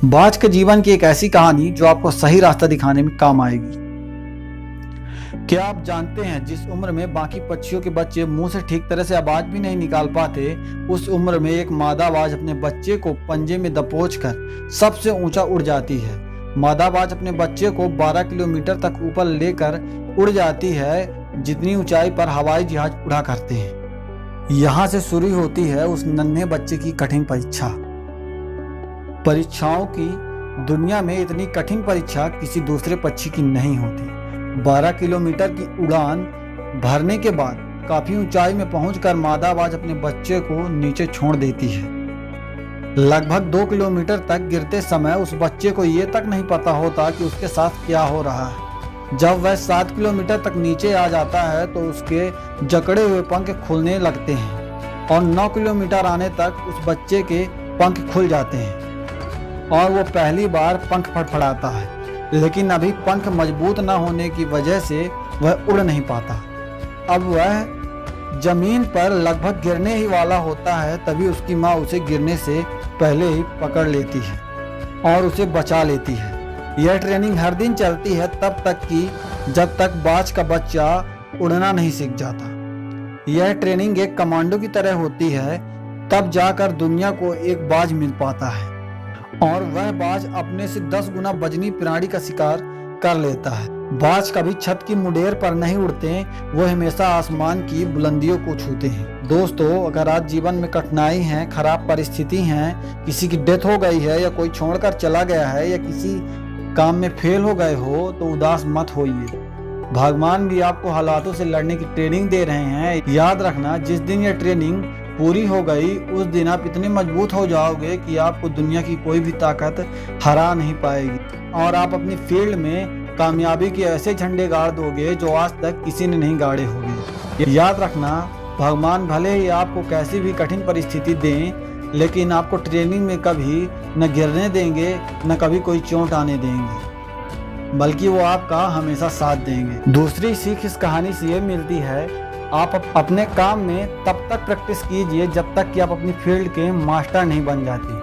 बाज के जीवन की एक ऐसी कहानी जो आपको सही रास्ता दिखाने में काम आएगी। क्या आप जानते हैं जिस उम्र में बाकी पक्षियों के बच्चे मुंह से ठीक तरह से आवाज भी नहीं निकाल पाते, उस उम्र में एक मादा बाज अपने बच्चे को पंजे में दबोचकर सबसे ऊंचा उड़ जाती है। मादा बाज अपने बच्चे को 12 किलोमीटर तक ऊपर लेकर उड़ जाती है, जितनी ऊंचाई पर हवाई जहाज उड़ा करते हैं। यहाँ से शुरू होती है उस नन्हे बच्चे की कठिन परीक्षाओं की दुनिया में इतनी कठिन परीक्षा किसी दूसरे पक्षी की नहीं होती। 12 किलोमीटर की उड़ान भरने के बाद काफी ऊंचाई में पहुंचकर मादा बाज अपने बच्चे को नीचे छोड़ देती है। लगभग 2 किलोमीटर तक गिरते समय उस बच्चे को ये तक नहीं पता होता कि उसके साथ क्या हो रहा है। जब वह 7 किलोमीटर तक नीचे आ जाता है तो उसके जकड़े हुए पंख खुलने लगते हैं और 9 किलोमीटर आने तक उस बच्चे के पंख खुल जाते हैं और वो पहली बार पंख फड़फड़ाता है, लेकिन अभी पंख मजबूत न होने की वजह से वह उड़ नहीं पाता। अब वह जमीन पर लगभग गिरने ही वाला होता है, तभी उसकी माँ उसे गिरने से पहले ही पकड़ लेती है और उसे बचा लेती है। यह ट्रेनिंग हर दिन चलती है तब तक कि जब तक बाज का बच्चा उड़ना नहीं सीख जाता। यह ट्रेनिंग एक कमांडो की तरह होती है, तब जाकर दुनिया को एक बाज मिल पाता है और वह बाज अपने से 10 गुना वजनी प्राणी का शिकार कर लेता है। बाज कभी छत की मुडेर पर नहीं उड़ते, वो हमेशा आसमान की बुलंदियों को छूते हैं। दोस्तों, अगर आज जीवन में कठिनाई है, खराब परिस्थिति है, किसी की डेथ हो गई है या कोई छोड़कर चला गया है या किसी काम में फेल हो गए हो, तो उदास मत होइए। भगवान भी आपको हालातों से लड़ने की ट्रेनिंग दे रहे हैं। याद रखना, जिस दिन यह ट्रेनिंग पूरी हो गई उस दिन आप इतने मजबूत हो जाओगे कि आपको दुनिया की कोई भी ताकत हरा नहीं पाएगी और आप अपनी फील्ड में कामयाबी के ऐसे झंडे गाड़ दोगे जो आज तक किसी ने नहीं गाड़े होंगे। याद रखना, भगवान भले ही आपको कैसी भी कठिन परिस्थिति दें, लेकिन आपको ट्रेनिंग में कभी न गिरने देंगे न कभी कोई चोट आने देंगे, बल्कि वो आपका हमेशा साथ देंगे। दूसरी सीख इस कहानी से ये मिलती है, आप अपने काम में तब तक प्रैक्टिस कीजिए जब तक कि आप अपनी फील्ड के मास्टर नहीं बन जाते।